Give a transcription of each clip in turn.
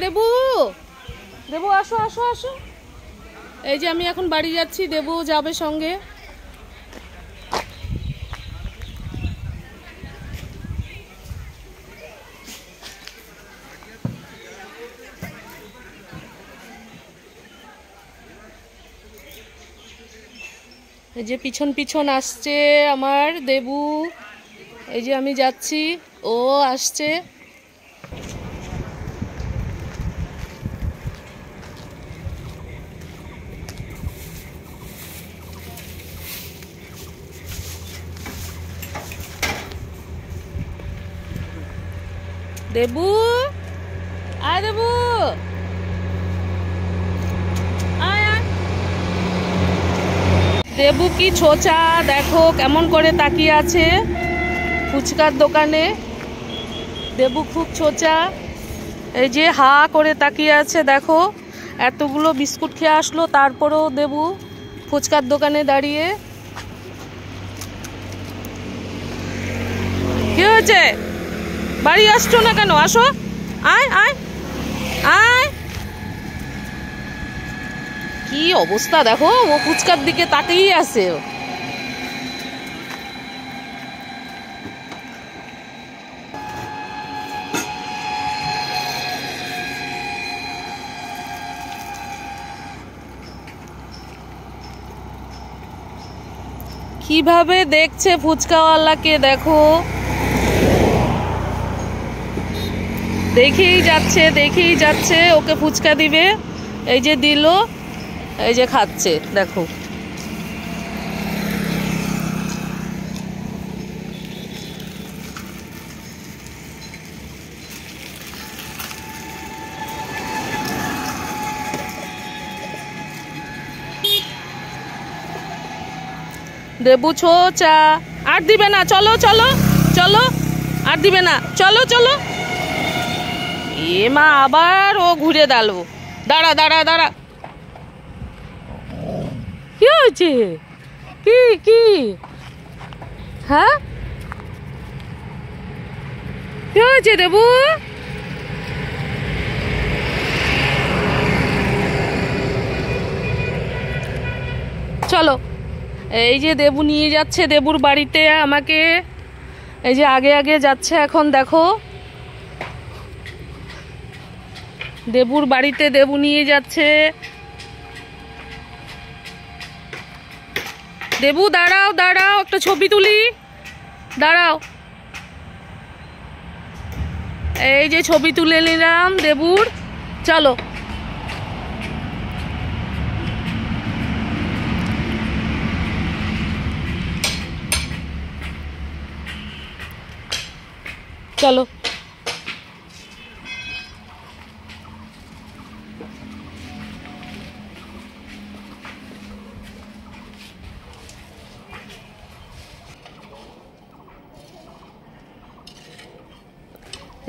দেবু, দেবু আসো আসো আসো। এই যে আমি এখন বাড়ি যাচ্ছি, দেবু যাবে সঙ্গে। এই যে পিছন পিছন আসছে আমার দেবু। এই যে আমি যাচ্ছি, ও আসছে। দেবু, আয় দেবু, আয় আয়। দেবু কি ছোচা, দেখো কেমন করে তাকিয়ে আছে ফুচকার দোকানে। দেবু খুব ছোচা, এই যে হা করে তাকিয়ে আছে। দেখো এতগুলো বিস্কুট খেয়ে আসলো, তারপরেও দেবু ফুচকার দোকানে দাঁড়িয়ে। কি হয়েছে, বাড়ি আসছো না কেন? আসো, আয় আয় আয়। কি অবস্থা দেখো, ও ফুচকার দিকে তাকিয়েই আছে। কিভাবে দেখছে ফুচকাওয়ালাকে, দেখো দেখেই যাচ্ছে দেখেই যাচ্ছে, ওকে ফুচকা দিবে। এই যে দিল, এই যে খাচ্ছে দেখো। দেবু ছোচা, আর দিবে না, চলো চলো চলো, আর দিবে না, চলো চলো। এ মা, আবার ও ঘুরে দাঁড়ালো। দাঁড়া দাঁড়া দাঁড়া। কি হয়েছে, কি কি? হ্যাঁ, কি হয়েছে দেবু? চলো, এই যে দেবু নিয়ে যাচ্ছে দেবুর বাড়িতে আমাকে। এই যে আগে আগে যাচ্ছে এখন, দেখো দেবুর বাড়িতে দেবু নিয়ে যাচ্ছে। দেবু দাঁড়াও দাঁড়াও, একটা ছবি তুলি, দাঁড়াও। এই যে ছবি তুলে নিলাম দেবুর, চলো। চলো,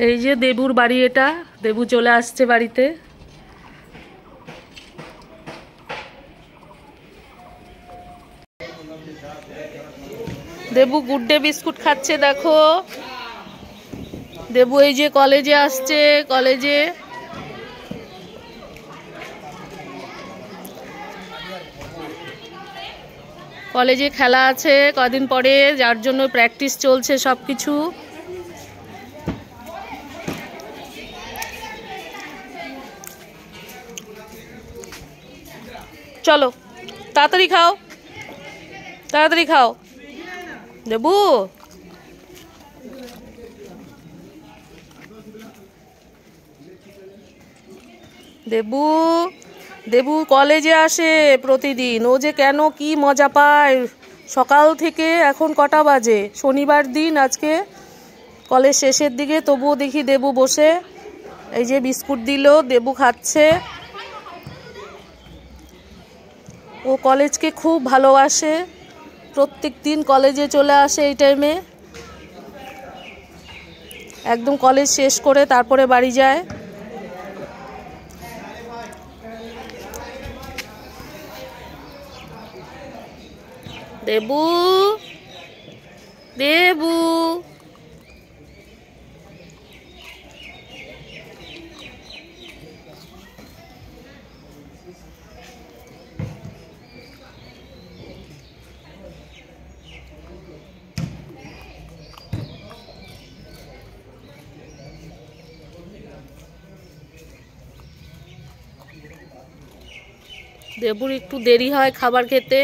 এই যে দেবুর বাড়ি এটা। দেবু চলে আসছে বাড়িতে। দেবু গুড ডে বিস্কুট খাচ্ছে, দেখো। দেবু এই যে কলেজে আসছে, কলেজে কলেজে খেলা আছে কদিন পরে, যার জন্য প্র্যাকটিস চলছে সবকিছু। চলো তাড়াতাড়ি খাও, তাড়াতাড়ি খাও। দেবু, দেবু, দেবু কলেজে আসে প্রতিদিন। ও যে কেন কি মজা পায় সকাল থেকে। এখন কটা বাজে? শনিবার দিন আজকে, কলেজ শেষের দিকে, তবুও দেখি দেবু বসে এই যে বিস্কুট দিল, দেবু খাচ্ছে। ও কলেজকে খুব ভালোবাসে, প্রত্যেক দিন কলেজে চলে আসে এই টাইমে, একদম কলেজ শেষ করে তারপরে বাড়ি যায়। দেবু, দেবু, দেবুর একটু দেরি হয় খাবার খেতে।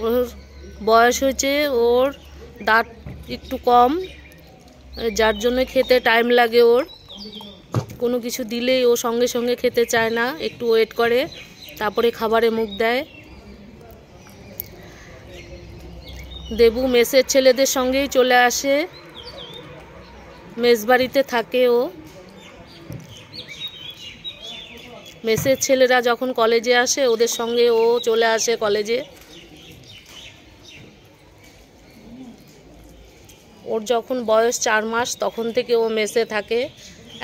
ওর বয়স হয়েছে, ওর দাঁত একটু কম, যার জন্য খেতে টাইম লাগে ওর। কোনো কিছু দিলেই ও সঙ্গে সঙ্গে খেতে চায় না, একটু ওয়েট করে, তারপরে খাবারে মুখ দেয়। দেবু মেসের ছেলেদের সঙ্গেই চলে আসে, মেস বাড়িতে থাকে ও। মেসের ছেলেরা যখন কলেজে আসে ওদের সঙ্গে ও চলে আসে কলেজে। ওর যখন বয়স 4 মাস তখন থেকে ও মেসে থাকে,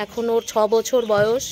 এখন ওর 6 বছর বয়স।